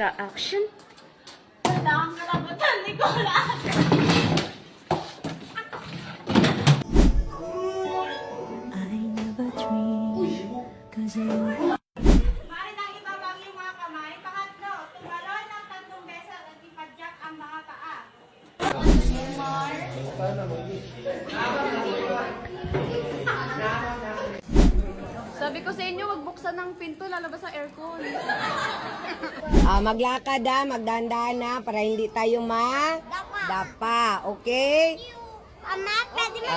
Camera action. Tandaan ka lang ba, Nicola? Maaari nang ibabang yung mga kamay. Pangatlo, tumalon ng 3 beses at ipadyak ang mga paa. Sabi ko sa inyo, wag buksan ng pinto, lalabas ang aircon. Maglakad magdahan-dahan na para hindi tayo madapa. Okay? Ama, pwede mo